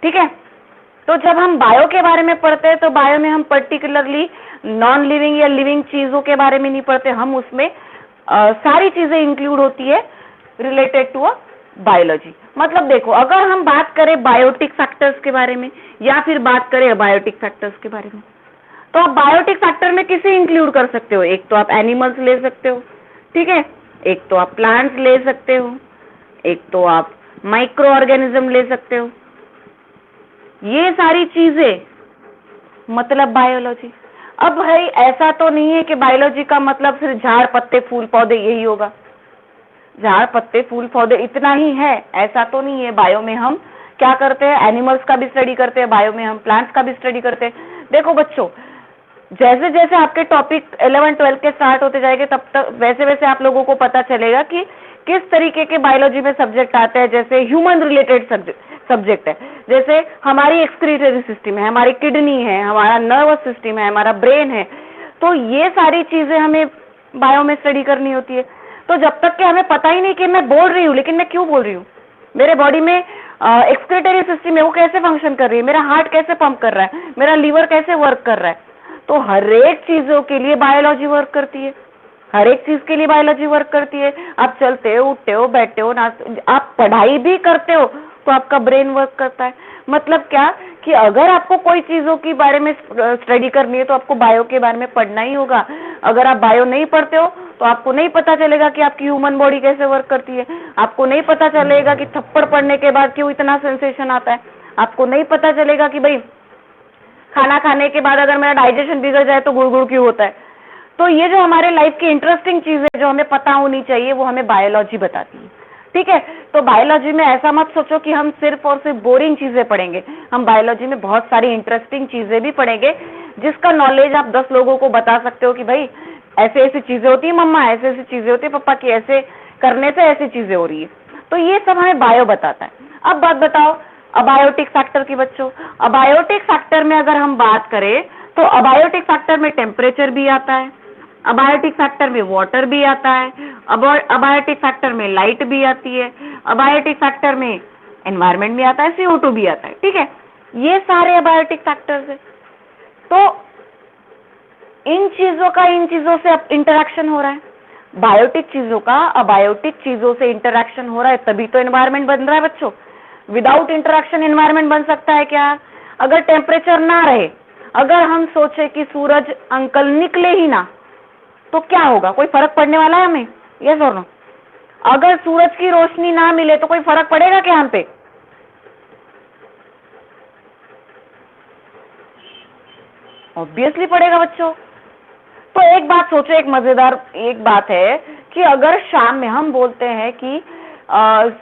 ठीक है। तो जब हम बायो के बारे में पढ़ते हैं तो बायो में हम पर्टिकुलरली नॉन लिविंग या लिविंग चीजों के बारे में नहीं पढ़ते, हम उसमें सारी चीजें इंक्लूड होती है रिलेटेड टू अ बायोलॉजी। मतलब देखो, अगर हम बात करें बायोटिक फैक्टर्स के बारे में या फिर बात करें अबायोटिक फैक्टर्स के बारे में, तो आप बायोटिक फैक्टर में किसे इंक्लूड कर सकते हो? एक तो आप एनिमल्स ले सकते हो, ठीक है, एक तो आप प्लांट्स ले सकते हो, एक तो आप माइक्रो ऑर्गेनिज्म ले सकते हो। ये सारी चीजें मतलब बायोलॉजी। अब भाई ऐसा तो नहीं है कि बायोलॉजी का मतलब सिर्फ झाड़ पत्ते फूल पौधे यही होगा, झाड़ पत्ते फूल पौधे इतना ही है, ऐसा तो नहीं है। बायो में हम क्या करते हैं? एनिमल्स का भी स्टडी करते हैं, बायो में हम प्लांट्स का भी स्टडी करते हैं। देखो बच्चों, जैसे जैसे आपके टॉपिक 11-12 के स्टार्ट होते जाएंगे तब तक वैसे वैसे आप लोगों को पता चलेगा कि किस तरीके के बायोलॉजी में सब्जेक्ट आते हैं। जैसे ह्यूमन रिलेटेड सब्जेक्ट है, जैसे हमारी एक्सक्रीटरी सिस्टम है, हमारी किडनी है, हमारा नर्वस सिस्टम है, हमारा ब्रेन है, तो ये सारी चीजें हमें बायो में स्टडी करनी होती है। तो जब तक कि हमें पता ही नहीं कि मैं बोल रही हूँ लेकिन मैं क्यों बोल रही हूँ, मेरे बॉडी में एक्सक्रीटरी सिस्टम है वो कैसे फंक्शन कर रही है, मेरा हार्ट कैसे पंप कर रहा है, मेरा लीवर कैसे वर्क कर रहा है, तो हर एक चीजों के लिए बायोलॉजी वर्क करती है, हर एक चीज के लिए बायोलॉजी वर्क करती है। आप चलते हो, उठते हो, बैठते हो, आप पढ़ाई भी करते हो तो आपका ब्रेन वर्क करता है। मतलब क्या कि अगर आपको कोई चीजों के बारे में स्टडी करनी है तो आपको बायो के बारे में पढ़ना ही होगा। अगर आप बायो नहीं पढ़ते हो तो आपको नहीं पता चलेगा कि आपकी ह्यूमन बॉडी कैसे वर्क करती है, आपको नहीं पता चलेगा कि थप्पड़ पड़ने के बाद क्यों इतना सेंसेशन आता है, आपको नहीं पता चलेगा कि भाई खाना खाने के बाद अगर मेरा डाइजेशन बिगड़ जाए तो गुड़गुड़ क्यों होता है। तो ये जो हमारे लाइफ की इंटरेस्टिंग चीजें जो हमें पता होनी चाहिए वो हमें बायोलॉजी बताती है, ठीक है। तो बायोलॉजी में ऐसा मत सोचो कि हम सिर्फ और सिर्फ बोरिंग चीजें पढ़ेंगे, हम बायोलॉजी में बहुत सारी इंटरेस्टिंग चीजें भी पढ़ेंगे जिसका नॉलेज आप 10 लोगों को बता सकते हो कि भाई ऐसे ऐसी चीजें होती है मम्मा, ऐसे ऐसी चीजें होती है पापा की, ऐसे करने से ऐसी चीजें हो रही है। तो ये सब हमें बायो बताता है। अब बात बताओ अबायोटिक फैक्टर की बच्चों। अबायोटिक फैक्टर में अगर हम बात करें तो अबायोटिक फैक्टर में टेम्परेचर भी आता है, अबायोटिक फैक्टर में वाटर भी आता है, अबायोटिक फैक्टर में लाइट भी आती है, अबायोटिक फैक्टर में एनवायरनमेंट भी आता है, CO2 भी आता है, ठीक है। ये सारे अबायोटिक फैक्टर्स है। तो इन चीजों का इन चीजों से इंटरेक्शन हो रहा है, बायोटिक चीजों का अबायोटिक चीजों से इंटरेक्शन हो रहा है, तभी तो एनवायरनमेंट बन रहा है बच्चों। विदाउट इंटरेक्शन एनवायरनमेंट बन सकता है क्या? अगर टेम्परेचर ना रहे, अगर हम सोचे कि सूरज अंकल निकले ही ना तो क्या होगा? कोई फर्क पड़ने वाला है हमें? यस और नो? अगर सूरज की रोशनी ना मिले तो कोई फर्क पड़ेगा क्या हम पे? ऑब्वियसली पड़ेगा बच्चों। तो एक बात सोचो, एक मजेदार एक बात है कि अगर शाम में हम बोलते हैं कि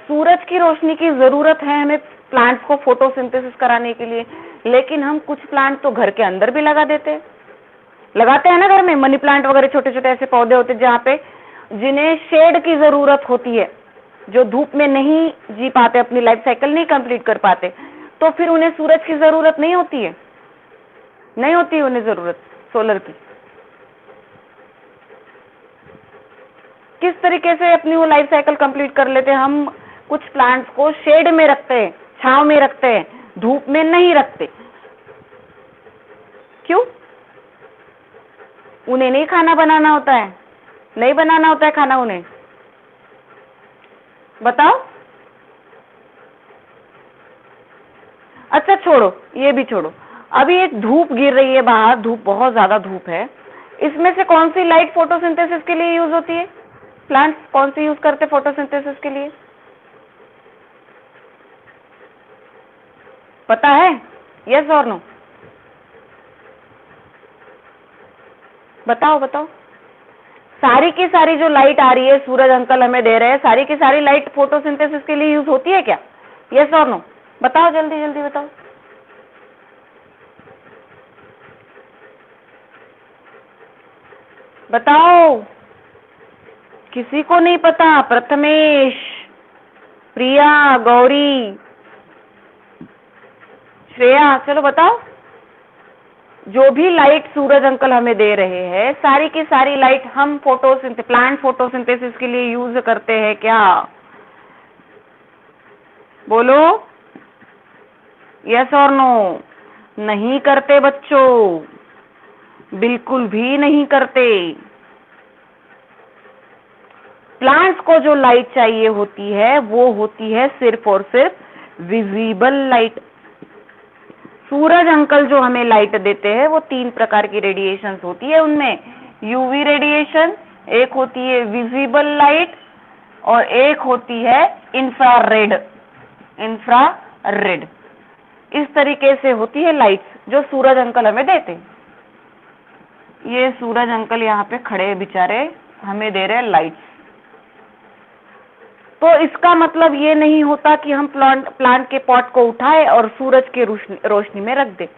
सूरज की रोशनी की जरूरत है हमें प्लांट्स को फोटोसिंथेसिस कराने के लिए, लेकिन हम कुछ प्लांट तो घर के अंदर भी लगाते हैं ना घर में, मनी प्लांट वगैरह छोटे छोटे ऐसे पौधे होते हैं जहाँ पे जिन्हें शेड की जरूरत होती है, जो धूप में नहीं जी पाते, अपनी लाइफ साइकिल नहीं कंप्लीट कर पाते, तो फिर उन्हें सूरज की जरूरत नहीं होती है, नहीं होती है उन्हें जरूरत सोलर की। किस तरीके से अपनी वो लाइफ साइकिल कंप्लीट कर लेते हैं? हम कुछ प्लांट्स को शेड में रखते हैं, छांव में रखते हैं, धूप में नहीं रखते। क्यों? उन्हें नहीं खाना बनाना होता है, नहीं बनाना होता है खाना उन्हें, बताओ। अच्छा छोड़ो, ये भी छोड़ो, अभी एक धूप गिर रही है बाहर, धूप बहुत ज्यादा धूप है, इसमें से कौन सी लाइट फोटोसिंथेसिस के लिए यूज होती है? प्लांट्स कौन सी यूज करते फोटोसिंथेसिस के लिए? पता है? यस और नो? बताओ बताओ। सारी की सारी जो लाइट आ रही है सूरज अंकल हमें दे रहे हैं, सारी की सारी लाइट फोटोसिंथेसिस के लिए यूज होती है क्या? यस और नो? बताओ जल्दी जल्दी बताओ। बताओ, किसी को नहीं पता? प्रथमेश, प्रिया, गौरी, श्रेया, चलो बताओ। जो भी लाइट सूरज अंकल हमें दे रहे हैं सारी की सारी लाइट हम प्लांट फोटोसिंथेसिस के लिए यूज करते हैं क्या? बोलो। यस और नो? नहीं करते बच्चों, बिल्कुल भी नहीं करते। प्लांट्स को जो लाइट चाहिए होती है वो होती है सिर्फ और सिर्फ विजिबल लाइट। सूरज अंकल जो हमें लाइट देते हैं वो 3 प्रकार की रेडिएशन होती है, उनमें यूवी रेडिएशन, एक होती है विजिबल लाइट और एक होती है इंफ्रारेड। इंफ्रारेड इस तरीके से होती है लाइट्स जो सूरज अंकल हमें देते हैं। ये सूरज अंकल यहाँ पे खड़े बेचारे हमें दे रहे हैं लाइट्स। तो इसका मतलब ये नहीं होता कि हम प्लांट के पॉट को उठाए और सूरज की रोशनी में रख दे।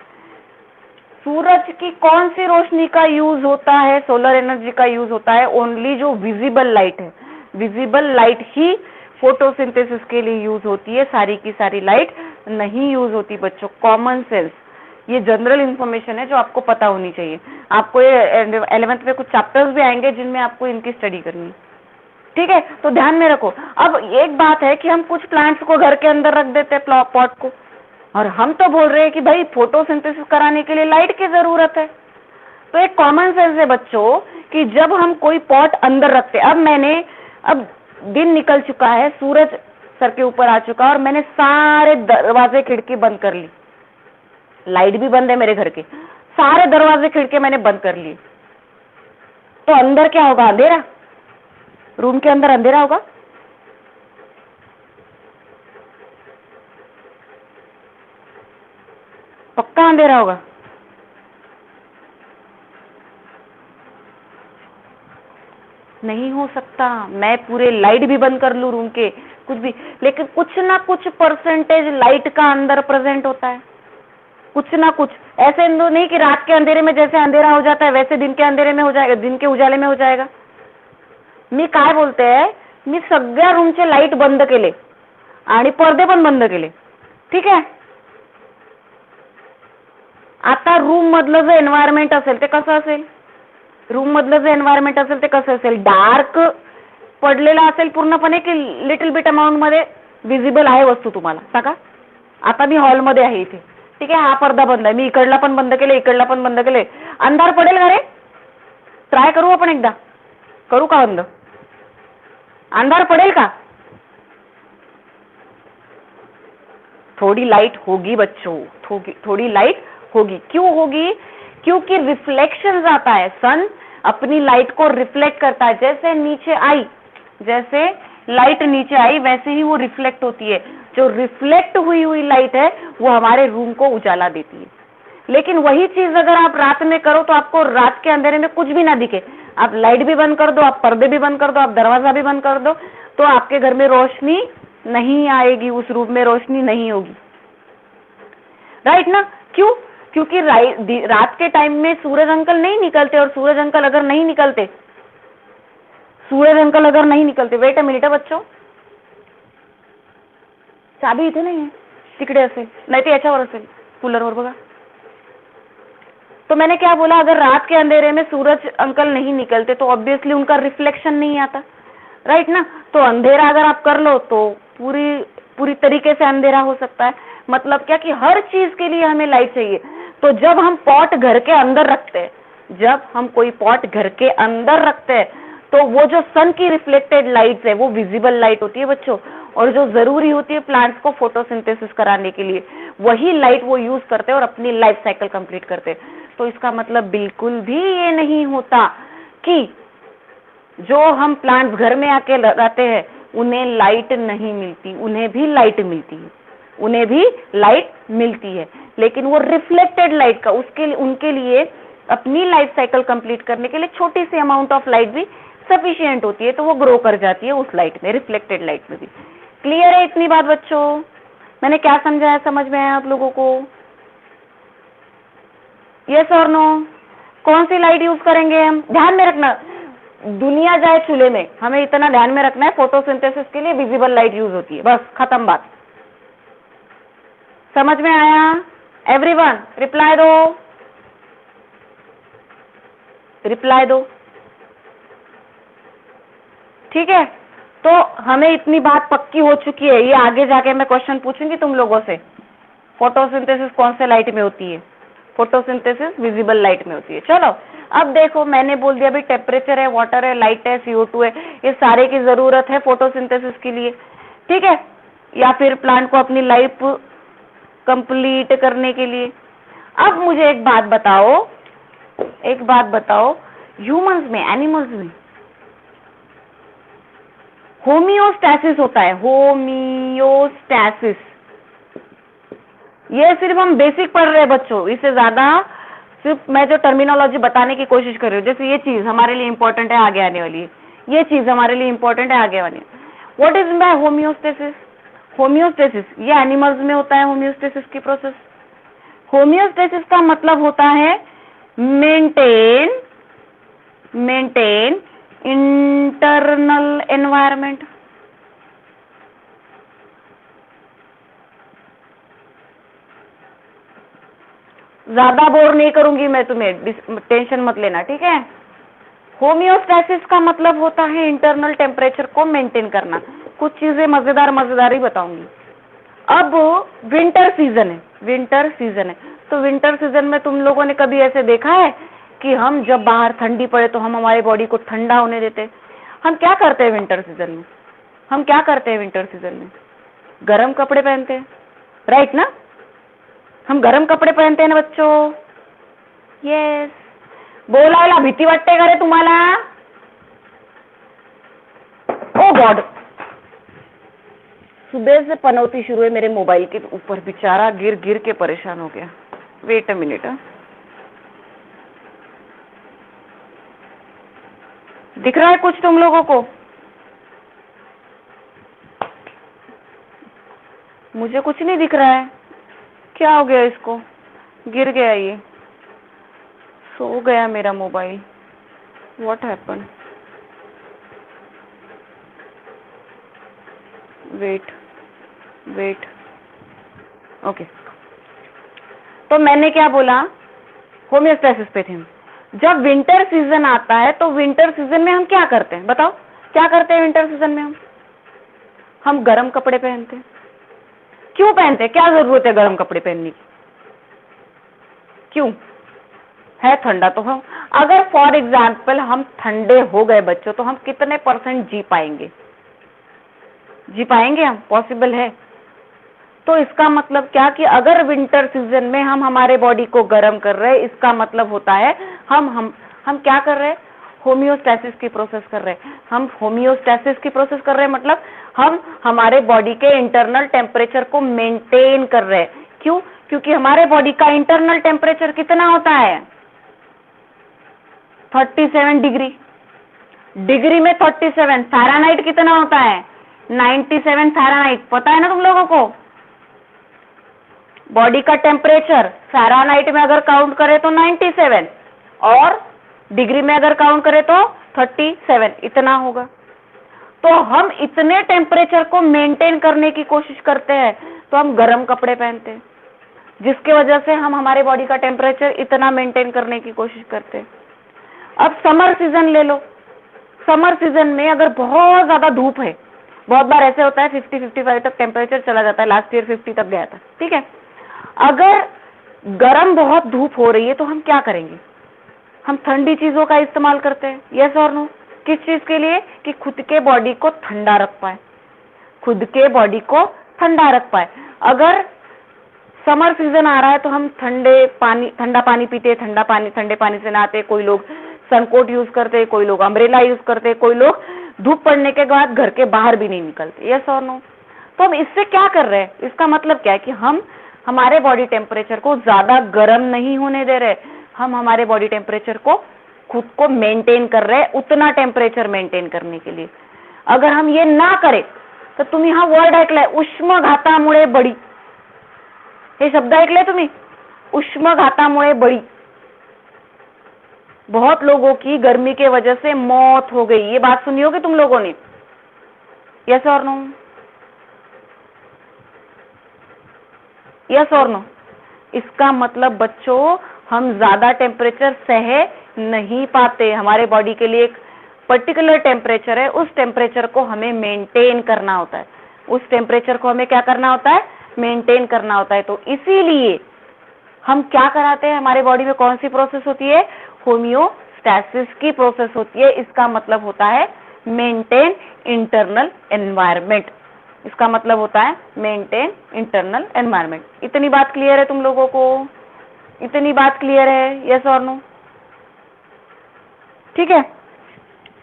सूरज की कौन सी रोशनी का यूज होता है? सोलर एनर्जी का यूज होता है ओनली जो विजिबल लाइट है। विजिबल लाइट ही फोटोसिंथेसिस के लिए यूज होती है, सारी की सारी लाइट नहीं यूज होती बच्चों। कॉमन सेंस, ये जनरल इंफॉर्मेशन है जो आपको पता होनी चाहिए। आपको ये 11th में कुछ चैप्टर्स भी आएंगे जिनमें आपको इनकी स्टडी करनी है, ठीक है? तो ध्यान में रखो। अब एक बात है कि हम कुछ प्लांट्स को घर के अंदर रख देते हैं पॉट को, और हम तो बोल रहे हैं कि भाई फोटोसिंथेसिस कराने के लिए लाइट की जरूरत है। तो एक कॉमन सेंस है बच्चों कि जब हम कोई पॉट अंदर रखते, अब दिन निकल चुका है, सूरज सर के ऊपर आ चुका और मैंने सारे दरवाजे खिड़की बंद कर ली, लाइट भी बंद है मेरे घर के, सारे दरवाजे खिड़की मैंने बंद कर लिए, तो अंदर क्या होगा? अंधेरा। रूम के अंदर अंधेरा होगा? पक्का अंधेरा होगा? नहीं हो सकता। मैं पूरे लाइट भी बंद कर लूं रूम के, कुछ भी, लेकिन कुछ ना कुछ परसेंटेज लाइट का अंदर प्रेजेंट होता है, कुछ ना कुछ। ऐसे नहीं कि रात के अंधेरे में जैसे अंधेरा हो जाता है वैसे दिन के अंधेरे में हो जाएगा, दिन के उजाले में हो जाएगा। मी काय बोलते, मी सगळ्या रूमचे लाईट बंद केले आणि पडदे पण बंद केले, ठीक आहे? आता रूम मधलं जे एन्व्हायरमेंट असेल ते कसं असेल? रूम मधलं जे एन्व्हायरमेंट असेल ते कसं असेल? डार्क पडलेला असेल पूर्णपणे की लिटिल बिट अमाउंट मध्ये विजिबल आहे वस्तू तुम्हाला सांगा? आता मी हॉलमध्ये आहे इथे, ठीक आहे? हा पडदा बंद आहे, मी इकडला पण बंद केले, इकडला पण बंद केले, अंधार पडेल का रे? ट्राय करू आपण एकदा, करू का बंद? अंधार पड़ेल का? थोड़ी लाइट होगी बच्चों, थोड़ी लाइट होगी। क्यों होगी? क्योंकि रिफ्लेक्शन आता है, सन अपनी लाइट को रिफ्लेक्ट करता है। जैसे नीचे आई, जैसे लाइट नीचे आई वैसे ही वो रिफ्लेक्ट होती है। जो रिफ्लेक्ट हुई लाइट है वो हमारे रूम को उजाला देती है। लेकिन वही चीज अगर आप रात में करो तो आपको रात के अंधेरे में कुछ भी ना दिखे, आप लाइट भी बंद कर दो, आप पर्दे भी बंद कर दो, आप दरवाजा भी बंद कर दो, तो आपके घर में रोशनी नहीं आएगी, उस रूम में रोशनी नहीं होगी, राइट ना? क्यों? क्योंकि रात के टाइम में सूरज अंकल नहीं निकलते, और सूरज अंकल अगर नहीं निकलते, वेट अ मिनिट बच्चों, चाबी इथे नाही आहे, तिकडे असेल, नाही ते याच्यावर असेल, कूलरवर बघा। तो मैंने क्या बोला, अगर रात के अंधेरे में सूरज अंकल नहीं निकलते तो ऑब्वियसली उनका रिफ्लेक्शन नहीं आता, राइट ना? तो अंधेरा अगर आप कर लो तो पूरी तरीके से अंधेरा हो सकता है। मतलब क्या कि हर चीज के लिए हमें लाइट चाहिए। तो जब हम पॉट घर के अंदर रखते हैं, जब हम कोई पॉट घर के अंदर रखते हैं तो वो जो सन की रिफ्लेक्टेड लाइट है वो विजिबल लाइट होती है बच्चों, और जो जरूरी होती है प्लांट्स को फोटोसिंथेसिस कराने के लिए, वही लाइट वो यूज करते हैं और अपनी लाइफ साइकिल कंप्लीट करते हैं। तो इसका मतलब बिल्कुल भी ये नहीं होता कि जो हम प्लांट्स घर में आके लगाते हैं उन्हें लाइट नहीं मिलती, उन्हें भी लाइट मिलती है, उन्हें भी लाइट मिलती है, लेकिन वो रिफ्लेक्टेड लाइट का उनके लिए अपनी लाइफ साइकिल कंप्लीट करने के लिए छोटी सी अमाउंट ऑफ लाइट भी सफिशिएंट होती है, तो वो ग्रो कर जाती है उस लाइट में, रिफ्लेक्टेड लाइट में भी। क्लियर है इतनी बात बच्चों? मैंने क्या समझाया, समझ में आया आप लोगों को? यस और नो? कौन सी लाइट यूज करेंगे हम? ध्यान में रखना, दुनिया जाए चूल्हे में, हमें इतना ध्यान में रखना है, फोटोसिंथेसिस के लिए विजिबल लाइट यूज होती है, बस खत्म बात। समझ में आया? एवरीवन रिप्लाई दो, रिप्लाई दो, ठीक है? तो हमें इतनी बात पक्की हो चुकी है, ये आगे जाके मैं क्वेश्चन पूछूंगी तुम लोगों से, फोटोसिंथेसिस कौन से लाइट में होती है? फोटोसिंथेसिस विजिबल लाइट में होती है। चलो अब देखो, मैंने बोल दिया भी टेम्परेचर है, वाटर है, लाइट है, CO2 है, ये सारे की जरूरत है फोटोसिंथेसिस के लिए, ठीक है, या फिर प्लांट को अपनी लाइफ कंप्लीट करने के लिए। अब मुझे एक बात बताओ, ह्यूमंस में, एनिमल्स में होमियोस्टैसिस होता है, होमियोस्टैसिस। ये सिर्फ हम बेसिक पढ़ रहे हैं बच्चों, इससे ज्यादा सिर्फ मैं जो टर्मिनोलॉजी बताने की कोशिश कर रही हूँ। जैसे ये चीज हमारे लिए इंपॉर्टेंट है, आगे आने वाली है, ये चीज हमारे लिए इंपॉर्टेंट है, आगे वाली। What is by homeostasis? Homeostasis ये एनिमल्स में होता है, होमियोस्टेसिस की प्रोसेस। होमियोस्टेसिस का मतलब होता है मेंटेन इंटरनल एनवायरमेंट। ज्यादा बोर नहीं करूंगी मैं तुम्हें, टेंशन मत लेना, ठीक है। होमियोस्टैसिस का मतलब होता है इंटरनल टेम्परेचर को मेंटेन करना। कुछ चीजें मजेदार ही बताऊंगी। अब विंटर सीजन है, तो विंटर सीजन में तुम लोगों ने कभी ऐसे देखा है कि हम जब बाहर ठंडी पड़े तो हम हमारे बॉडी को ठंडा होने देते? हम क्या करते हैं विंटर सीजन में? गर्म कपड़े पहनते हैं, राइट ना? हम गर्म कपडे पहनते हैं ना बच्चों? येस। बोलायला भीती वाटते का रे तुम्हाला? ओ गॉड, सुबह से पनौती शुरू है मेरे मोबाइल के ऊपर, बेचारा गिर के परेशान हो गया। Wait a minute. दिख रहा है कुछ तुम लोगों को? मुझे कुछ नहीं दिख रहा है। क्या हो गया इसको? गिर गया, ये सो गया मेरा mobile. What happen? Wait okay. तो मैंने क्या बोला? होमियोस्टैसिस पे थे। जब विंटर सीजन आता है तो विंटर सीजन में हम क्या करते हैं? बताओ क्या करते हैं विंटर सीजन में? हम गर्म कपड़े पहनते हैं। क्यों पहनते हैं? क्या जरूरत है गर्म कपड़े पहनने की? क्यों? है ठंडा तो हम, अगर फॉर एग्जाम्पल हम ठंडे हो गए बच्चों, तो हम कितने % जी पाएंगे हम? पॉसिबल है? तो इसका मतलब क्या कि अगर विंटर सीजन में हम हमारे बॉडी को गर्म कर रहे हैं, इसका मतलब होता है हम क्या कर रहे हैं? होमियोस्टैसिस की प्रोसेस कर रहे हैं। हम होमियोस्टैसिस की प्रोसेस कर रहे हैं मतलब हम हमारे बॉडी के इंटरनल टेम्परेचर को मेंटेन कर रहे हैं। क्यों? क्योंकि हमारे बॉडी का इंटरनल टेम्परेचर कितना होता है? 37 डिग्री में 37। फ़ारेनहाइट कितना होता है? 97 फ़ारेनहाइट। पता है ना तुम लोगों को? बॉडी का टेम्परेचर फ़ारेनहाइट में अगर काउंट करें तो 97, और डिग्री में अगर काउंट करें तो 37, इतना होगा। तो हम इतने टेम्परेचर को मेंटेन करने की कोशिश करते हैं, तो हम गर्म कपड़े पहनते हैं, जिसकी वजह से हम हमारे बॉडी का टेम्परेचर इतना मेंटेन करने की कोशिश करते हैं। अब समर सीजन ले लो। समर सीजन में अगर बहुत ज्यादा धूप है, बहुत बार ऐसे होता है 50-55 तक टेम्परेचर चला जाता है, लास्ट ईयर 50 तक गया था, ठीक है। अगर गर्म बहुत धूप हो रही है तो हम क्या करेंगे? हम ठंडी चीजों का इस्तेमाल करते हैं, यस और नो? किस चीज के लिए? कि खुद के बॉडी को ठंडा रख पाए, अगर समर सीजन आ रहा है तो हम ठंडा पानी पीते, ठंडे पानी से नहाते, कोई लोग सनकोट यूज करते, कोई लोग अम्ब्रेला यूज करते, कोई लोग धूप पड़ने के बाद घर के बाहर भी नहीं निकलते, यस और नो? तो हम इससे क्या कर रहे हैं? इसका मतलब क्या है कि हम हमारे बॉडी टेम्परेचर को ज्यादा गर्म नहीं होने दे रहे, हम हमारे बॉडी टेम्परेचर को खुद को मेंटेन कर रहे हैं, उतना टेम्परेचर मेंटेन करने के लिए। अगर हम ये ना करें तर तुम्ही हा वर्ड ऐकलाय, उष्माघातामुळे बळी। हे शब्द ऐकले तुम्ही? उष्माघातामुळे बळी। बहुत लोगों की गर्मी के वजह से मौत हो गई, ये बात सुनी होगी तुम लोगों ने, यस और नो? यस और नो? इसका मतलब बच्चों हम ज्यादा टेम्परेचर सह नहीं पाते, हमारे बॉडी के लिए एक पर्टिकुलर टेम्परेचर है, उस टेम्परेचर को हमें मेंटेन करना होता है। उस टेम्परेचर को हमें क्या करना होता है? मेंटेन करना होता है। तो इसीलिए हम क्या कराते हैं, हमारे बॉडी में कौन सी प्रोसेस होती है, होम्योस्टैसिस की प्रोसेस होती है। इसका मतलब होता है मेंटेन इंटरनल एनवायरनमेंट। इसका मतलब होता है मेंटेन इंटरनल एनवायरनमेंट। इतनी बात क्लियर है तुम लोगों को? इतनी बात क्लियर है? यस और नो? ठीक है,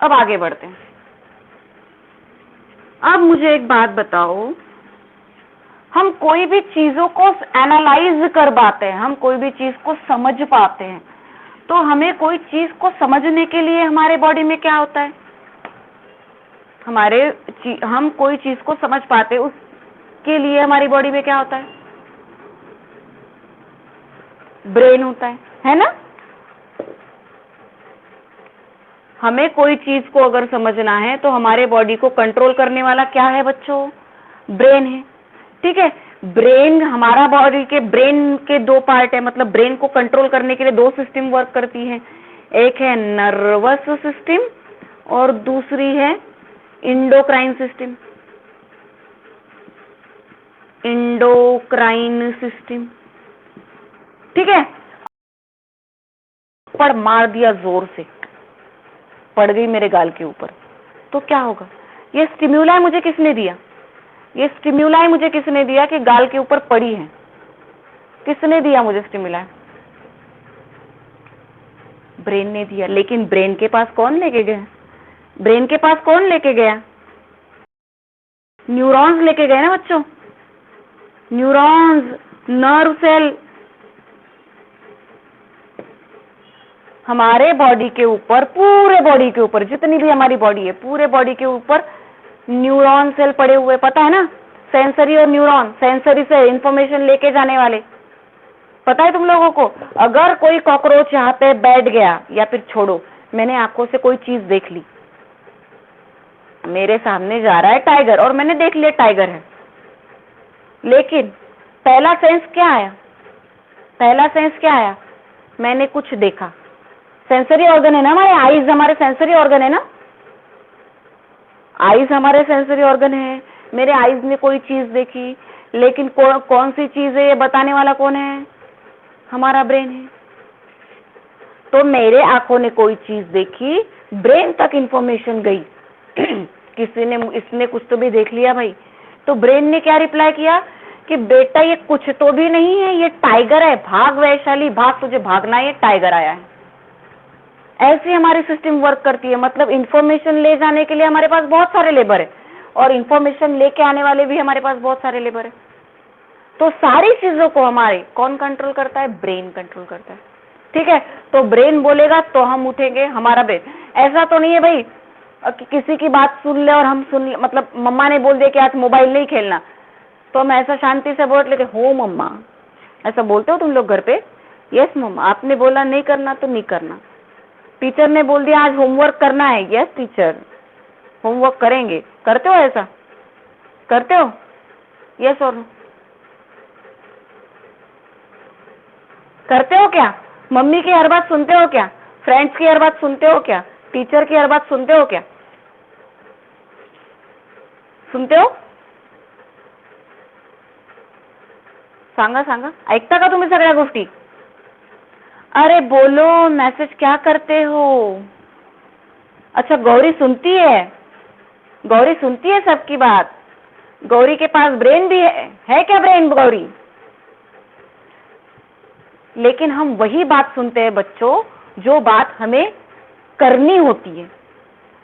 अब आगे बढ़ते हैं। अब मुझे एक बात बताओ, हम कोई भी चीजों को एनालाइज कर पाते हैं, हम कोई भी चीज को समझ पाते हैं, तो हमें कोई चीज को समझने के लिए हमारे बॉडी में क्या होता है, हम कोई चीज को समझ पाते हैं, उसके लिए हमारी बॉडी में क्या होता है, ब्रेन होता है ना? हमें कोई चीज को अगर समझना है तो हमारे बॉडी को कंट्रोल करने वाला क्या है बच्चों, ब्रेन है। ठीक है, ब्रेन, हमारा बॉडी के ब्रेन के दो पार्ट है, मतलब ब्रेन को कंट्रोल करने के लिए दो सिस्टम वर्क करती है, एक है नर्वस सिस्टम और दूसरी है इंडोक्राइन सिस्टम। इंडोक्राइन सिस्टम, ठीक है। पड़ मार दिया जोर से, पड़ गई मेरे गाल के ऊपर, तो क्या होगा? ये स्टिम्युलाई मुझे किसने दिया? ये स्टिम्युलाई मुझे किसने दिया कि गाल के ऊपर पड़ी है? किसने दिया मुझे स्टिम्युलाई? ब्रेन ने दिया। लेकिन ब्रेन के पास कौन लेके गया? ब्रेन के पास कौन लेके गया? न्यूरॉन्स लेके गए ना बच्चों, न्यूरॉन्स, नर्व सेल। हमारे बॉडी के ऊपर, पूरे बॉडी के ऊपर, जितनी भी हमारी बॉडी है, पूरे बॉडी के ऊपर न्यूरॉन सेल पड़े हुए, पता है ना? सेंसरी और न्यूरॉन, सेंसरी से इंफॉर्मेशन लेके जाने वाले, पता है तुम लोगों को? अगर कोई कॉकरोच यहाँ पे बैठ गया, या फिर छोड़ो, मैंने आंखों से कोई चीज देख ली, मेरे सामने जा रहा है टाइगर और मैंने देख लिया टाइगर है, लेकिन पहला सेंस क्या आया? पहला सेंस क्या आया? मैंने कुछ देखा। सेंसरी ऑर्गन है ना हमारे, आईज हमारे सेंसरी ऑर्गन है ना, आईज हमारे सेंसरी ऑर्गन है। मेरे आईज ने कोई चीज देखी, लेकिन कौन सी चीज है ये बताने वाला कौन है? हमारा ब्रेन है। तो मेरे आंखों ने कोई चीज देखी, ब्रेन तक इंफॉर्मेशन गई किसी ने, इसने कुछ तो भी देख लिया भाई। तो ब्रेन ने क्या रिप्लाई किया कि बेटा ये कुछ तो भी नहीं है, ये टाइगर है, भाग वैशाली भाग, तुझे भागना है, ये टाइगर आया है। ऐसी हमारी सिस्टम वर्क करती है। मतलब इंफॉर्मेशन ले जाने के लिए हमारे पास बहुत सारे लेबर है, और इंफॉर्मेशन लेके आने वाले भी हमारे पास बहुत सारे लेबर है। तो सारी चीजों को हमारे कौन कंट्रोल करता है? ब्रेन कंट्रोल करता है। ठीक है, तो ब्रेन बोलेगा तो हम उठेंगे, हमारा ब्रेन। ऐसा तो नहीं है भाई कि किसी की बात सुन ले और हम सुन ले, मतलब मम्मा ने बोल दिया कि आज मोबाइल नहीं खेलना, तो हम ऐसा शांति से बोल लेते, हो मम्मा, ऐसा बोलते हो तुम लोग घर पे? यस मम्मा, आपने बोला नहीं करना तो नहीं करना। टीचर ने बोल दिया आज होमवर्क करना है, यस टीचर, होमवर्क करेंगे। करते हो ऐसा? करते हो? यस और नो? करते हो क्या? मम्मी की हर बात सुनते हो क्या? फ्रेंड्स की हर बात सुनते हो क्या? टीचर की हर बात सुनते हो क्या? सुनते हो? सांगा सांगा, ऐकता का तुम्ही सगळ्या गोष्टी? अरे बोलो, मैसेज क्या करते हो? अच्छा, गौरी सुनती है, गौरी सुनती है सबकी बात। गौरी के पास ब्रेन भी है क्या ब्रेन गौरी? लेकिन हम वही बात सुनते हैं बच्चों, जो बात हमें करनी होती है,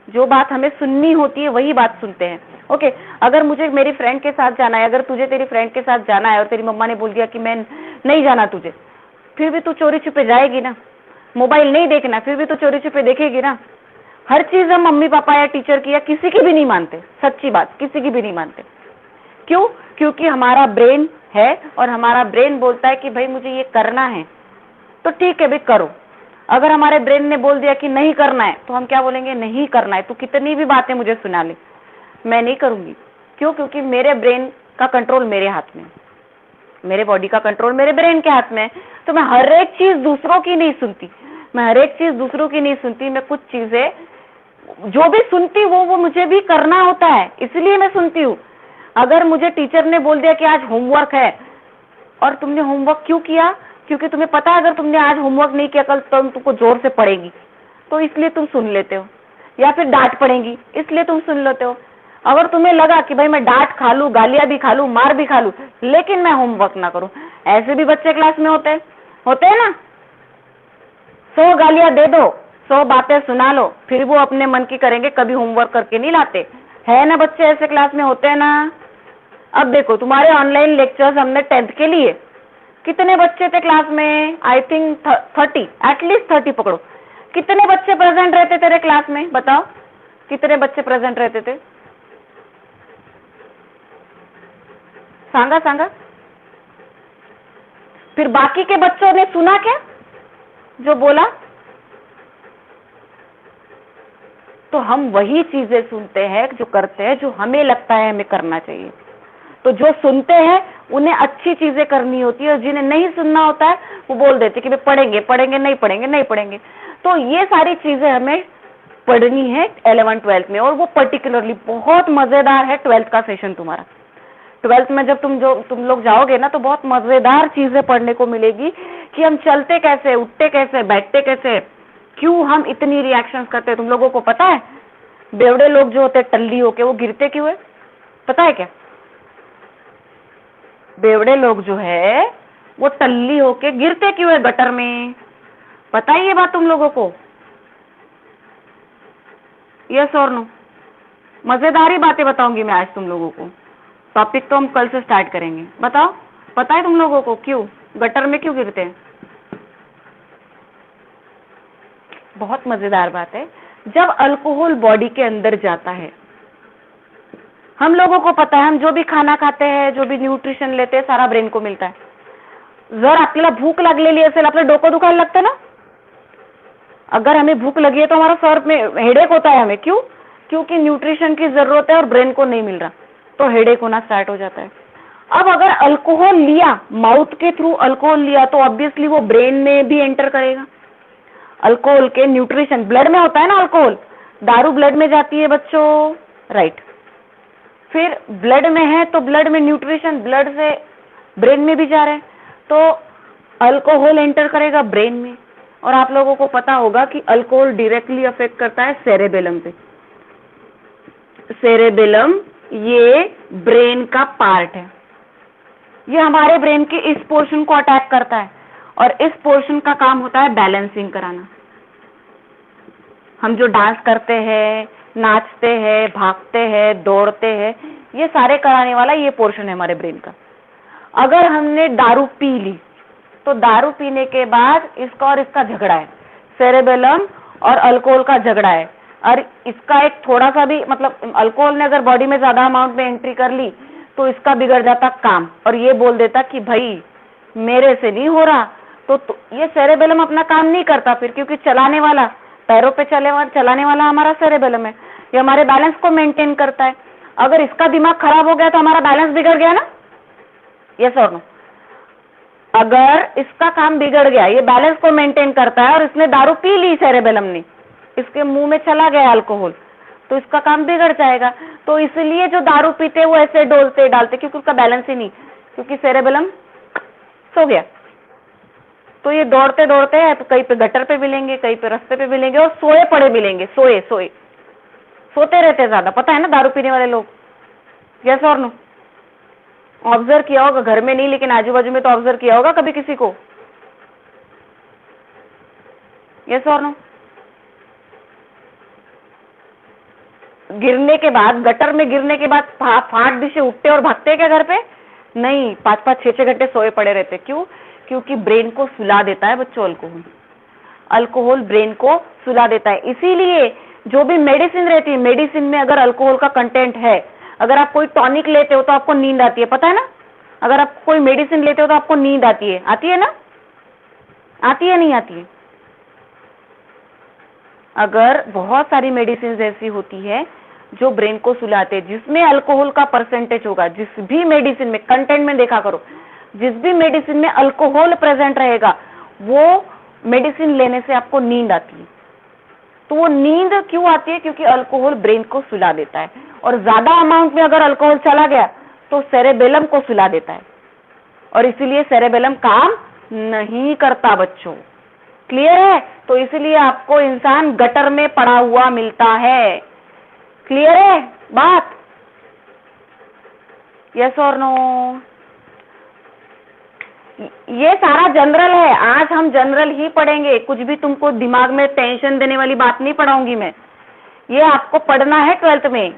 जो बात हमें सुननी होती है, वही बात सुनते हैं। ओके, अगर मुझे मेरी फ्रेंड के साथ जाना है, अगर तुझे तेरी फ्रेंड के साथ जाना है और तेरी मम्मा ने बोल दिया कि मैं नहीं जाना तुझे, फिर भी तू चोरी छुपे जाएगी ना? मोबाइल नहीं देखना, फिर भी तू चोरी छुपे देखेगी ना? हर चीज हम मम्मी पापा या टीचर की या किसी की भी नहीं मानते, सच्ची बात, किसी की भी नहीं मानते। क्यों? क्योंकि हमारा ब्रेन है और हमारा ब्रेन बोलता है कि भाई मुझे ये करना है, तो ठीक है भाई करो। अगर हमारे ब्रेन ने बोल दिया कि नहीं करना है, तो हम क्या बोलेंगे? नहीं करना है, तू कितनी भी बातें मुझे सुना ले, मैं नहीं करूंगी। क्यों? क्योंकि मेरे ब्रेन का कंट्रोल मेरे हाथ में, मेरे बॉडी का कंट्रोल मेरे ब्रेन के हाथ में है। तो मैं हर एक चीज दूसरों की नहीं सुनती, मैं हर एक चीज दूसरों की नहीं सुनती। मैं कुछ चीजें जो भी सुनती वो मुझे भी करना होता है, इसलिए मैं सुनती हूँ। अगर मुझे टीचर ने बोल दिया कि आज होमवर्क है और तुमने होमवर्क क्यों किया, क्योंकि तुम्हें पता है अगर तुमने आज होमवर्क नहीं किया कल तो तुमको जोर से पड़ेगी, तो इसलिए तुम सुन लेते हो, या फिर डांट पड़ेगी इसलिए तुम सुन लेते हो। अगर तुम्हें लगा कि भाई मैं डांट खा लूं, गालियां भी खा लूं, मार भी खा लूं, लेकिन मैं होमवर्क ना करूं, ऐसे भी बच्चे क्लास में होते हैं ना। 100 गालियां दे दो, 100 बातें सुना लो, फिर वो अपने मन की करेंगे, कभी होमवर्क करके नहीं लाते। है ना बच्चे ऐसे क्लास में होते हैं ना। अब देखो तुम्हारे ऑनलाइन लेक्चर्स हमने 10th के लिए, कितने बच्चे थे क्लास में? आई थिंक 30, एटलीस्ट 30 पकड़ो। कितने बच्चे प्रेजेंट रहते तेरे क्लास में, बताओ कितने बच्चे प्रेजेंट रहते थे? सांगा। फिर बाकी के बच्चों ने सुना क्या जो बोला? तो हम वही चीजें सुनते हैं जो करते हैं, जो हमें लगता है हमें करना चाहिए। तो जो सुनते हैं उन्हें अच्छी चीजें करनी होती है, और जिन्हें नहीं सुनना होता है वो बोल देते कि भाई पढ़ेंगे नहीं पढ़ेंगे। तो ये सारी चीजें हमें पढ़नी है 11th 12th में, और वो पर्टिकुलरली बहुत मजेदार है 12th का सेशन तुम्हारा। 12th में जब तुम लोग जाओगे ना, तो बहुत मजेदार चीजें पढ़ने को मिलेगी कि हम चलते कैसे, उठते कैसे, बैठते कैसे, क्यों हम इतनी रिएक्शंस करते हैं। तुम लोगों को पता है बेवड़े लोग जो होते हैं टल्ली होके वो गिरते क्यों है, पता है क्या? बेवड़े लोग जो है वो टल्ली होके गिरते क्यों है गटर में, पता है ये बात तुम लोगों को? यस और नो? मजेदारी बातें बताऊंगी मैं आज तुम लोगों को। टॉपिक तो हम कल से स्टार्ट करेंगे। बताओ पता है तुम लोगों को क्यों गटर में क्यों गिरते हैं? बहुत मजेदार बात है। जब अल्कोहल बॉडी के अंदर जाता है, हम लोगों को पता है हम जो भी खाना खाते हैं, जो भी न्यूट्रिशन लेते हैं, सारा ब्रेन को मिलता है। जर आपल्याला भूक लागलेली असेल, आपलं डोकं दुखायला लगतं ना। अगर हमें भूख लगी है तो हमारा सर में हेडेक होता है हमें, क्यों? क्योंकि न्यूट्रिशन की जरूरत है और ब्रेन को नहीं मिल रहा, तो हेडेक होना स्टार्ट हो जाता है। अब अगर अल्कोहल लिया, माउथ के थ्रू अल्कोहल लिया, तो ऑब्वियसली वो ब्रेन में भी एंटर करेगा। अल्कोहल के न्यूट्रिशन ब्लड में होता है ना, अल्कोहल दारू ब्लड में जाती है बच्चों, राइट। फिर ब्लड में है तो ब्लड में न्यूट्रिशन ब्लड से ब्रेन में भी जा रहा है, तो अल्कोहल एंटर करेगा ब्रेन में। और आप लोगों को पता होगा कि अल्कोहल डायरेक्टली अफेक्ट करता है सेरेबेलम पे। सेरेबेलम ये ब्रेन का पार्ट है, ये हमारे ब्रेन के इस पोर्शन को अटैक करता है, और इस पोर्शन का काम होता है बैलेंसिंग कराना। हम जो डांस करते हैं, नाचते हैं, भागते हैं, दौड़ते हैं, ये सारे कराने वाला ये पोर्शन है हमारे ब्रेन का। अगर हमने दारू पी ली, तो दारू पीने के बाद इसका और इसका झगड़ा है, सेरेबेलम और अल्कोहल का झगड़ा है। और इसका एक थोड़ा सा भी मतलब अल्कोहल ने अगर बॉडी में ज्यादा अमाउंट में एंट्री कर ली तो इसका बिगड़ जाता काम, और ये बोल देता कि भाई मेरे से नहीं हो रहा। तो ये सेरेबेलम अपना काम नहीं करता फिर, क्योंकि चलाने वाला, पैरों पे चलाने वाला हमारा सेरेबेलम है, ये हमारे बैलेंस को मेंटेन करता है। अगर इसका दिमाग खराब हो गया तो हमारा बैलेंस बिगड़ गया ना, यस और नो? अगर इसका काम बिगड़ गया, ये बैलेंस को मेंटेन करता है और इसने दारू पी ली, सेरेबेलम ने, इसके मुंह में चला गया अल्कोहल, तो इसका काम बिगड़ जाएगा। तो इसलिए जो दारू पीते वो ऐसे डोलते डालते, क्योंकि उसका बैलेंस ही नहीं, क्योंकि सेरेबेलम सो गया। तो ये दौड़ते दौड़ते है, तो कहीं पे गटर पे मिलेंगे, कहीं पे रास्ते पे मिलेंगे, और सोए पड़े मिलेंगे, सोते रहते ज्यादा, पता है ना दारू पीने वाले लोग, यस और नो? ऑब्जर्व किया होगा, घर में नहीं लेकिन आजू बाजू में तो ऑब्जर्व किया होगा कभी किसी को, यस और नो? गिरने के बाद, गटर में गिरने के बाद फाट दिशे उठते और भागते हैं क्या घर पे? नहीं, 5-5, 6-6 घंटे सोए पड़े रहते। क्यों? क्योंकि ब्रेन को सुला देता है बच्चों अल्कोहल ब्रेन को सुला देता है। इसीलिए जो भी मेडिसिन रहती है, मेडिसिन में अगर अल्कोहल का कंटेंट है, अगर आप कोई टॉनिक लेते हो तो आपको नींद आती है, पता है ना? अगर आप कोई मेडिसिन लेते हो तो आपको नींद आती है ना? आती है नहीं आती है? अगर बहुत सारी मेडिसिन ऐसी होती है जो ब्रेन को सुलाते हैं, जिसमें अल्कोहल का परसेंटेज होगा, जिस भी मेडिसिन में, कंटेंट में देखा करो, जिस भी मेडिसिन में अल्कोहल प्रेजेंट रहेगा वो मेडिसिन लेने से आपको नींद आती है। तो वो नींद क्यों आती है? क्योंकि अल्कोहल ब्रेन को सुला देता है, और ज्यादा अमाउंट में अगर अल्कोहल चला गया तो सेरेबेलम को सुला देता है और इसीलिए सेरेबेलम काम नहीं करता बच्चों। क्लियर है? तो इसलिए आपको इंसान गटर में पड़ा हुआ मिलता है। क्लियर है बात? यस और नो? ये सारा जनरल है, आज हम जनरल ही पढ़ेंगे, कुछ भी तुमको दिमाग में टेंशन देने वाली बात नहीं पढ़ाऊंगी मैं। ये आपको पढ़ना है 12th में,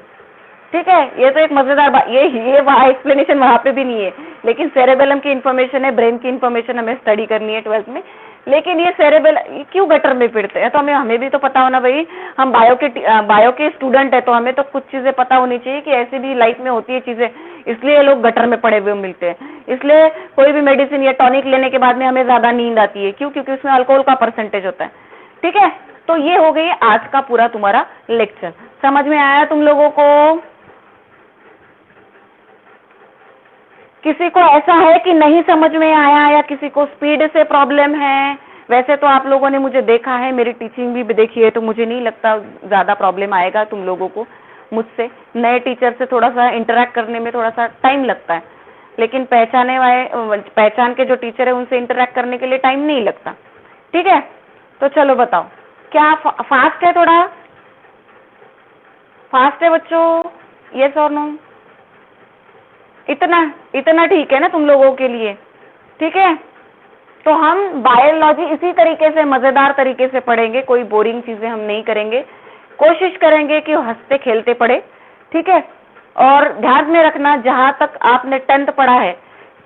ठीक है? ये तो एक मजेदार बात, ये वहाँ एक्सप्लेनेशन वहां पे भी नहीं है, लेकिन सेरेबेलम की इंफॉर्मेशन है, ब्रेन की इंफॉर्मेशन हमें स्टडी करनी है 12th में। लेकिन ये सेरेबेलम क्यों गटर में फिरते हैं, तो हमें भी तो पता होना भाई, हम बायो के स्टूडेंट है, तो हमें तो कुछ चीजें पता होनी चाहिए कि ऐसी भी लाइफ में होती है चीजें, इसलिए ये लोग गटर में पड़े हुए मिलते हैं। इसलिए कोई भी मेडिसिन या टॉनिक लेने के बाद में हमें ज्यादा नींद आती है, क्यों? क्योंकि उसमें अल्कोहल का परसेंटेज होता है। ठीक है, तो ये हो गई आज का पूरा तुम्हारा लेक्चर। समझ में आया तुम लोगों को? किसी को ऐसा है कि नहीं समझ में आया, या किसी को स्पीड से प्रॉब्लम है? वैसे तो आप लोगों ने मुझे देखा है, मेरी टीचिंग भी देखी है, तो मुझे नहीं लगता ज्यादा प्रॉब्लम आएगा तुम लोगों को मुझसे। नए टीचर से थोड़ा सा इंटरेक्ट करने में थोड़ा सा टाइम लगता है, लेकिन पहचान के जो टीचर है उनसे इंटरेक्ट करने के लिए टाइम नहीं लगता। ठीक है, तो चलो बताओ, क्या फास्ट है? थोड़ा फास्ट है बच्चों? यस और नो? इतना ठीक है ना तुम लोगों के लिए? ठीक है, तो हम बायोलॉजी इसी तरीके से, मजेदार तरीके से पढ़ेंगे, कोई बोरिंग चीजें हम नहीं करेंगे, कोशिश करेंगे कि हंसते खेलते पढ़े। ठीक है, और ध्यान में रखना, जहां तक आपने 10th पढ़ा है,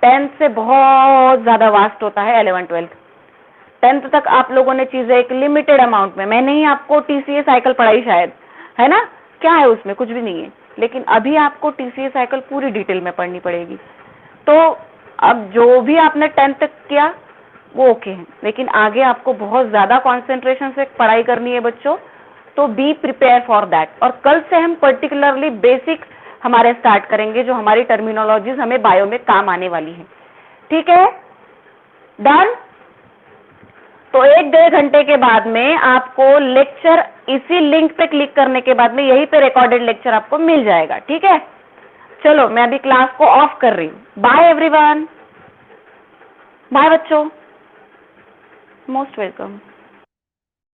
10th से बहुत ज्यादा वास्ट होता है 11th 12th। 10th तक आप लोगों ने चीजें एक लिमिटेड अमाउंट में, मैंने ही आपको टीसीए साइकिल पढ़ाई शायद, है ना? क्या है उसमें? कुछ भी नहीं है, लेकिन अभी आपको टीसीए साइकिल पूरी डिटेल में पढ़नी पड़ेगी। तो अब जो भी आपने 10th तक किया वो ओके है, लेकिन आगे आपको बहुत ज्यादा कंसंट्रेशन से पढ़ाई करनी है बच्चों, तो बी प्रिपेयर फॉर दैट। और कल से हम पर्टिकुलरली बेसिक हमारे स्टार्ट करेंगे, जो हमारी टर्मिनोलॉजीज हमें बायो में काम आने वाली है। ठीक है, डन? तो 1-1.5 घंटे के बाद में आपको लेक्चर, इसी लिंक पे क्लिक करने के बाद में यहीं पे रिकॉर्डेड लेक्चर आपको मिल जाएगा। ठीक है, चलो मैं अभी क्लास को ऑफ कर रही हूँ। बाय एवरीवन, बाय बच्चों, मोस्ट वेलकम।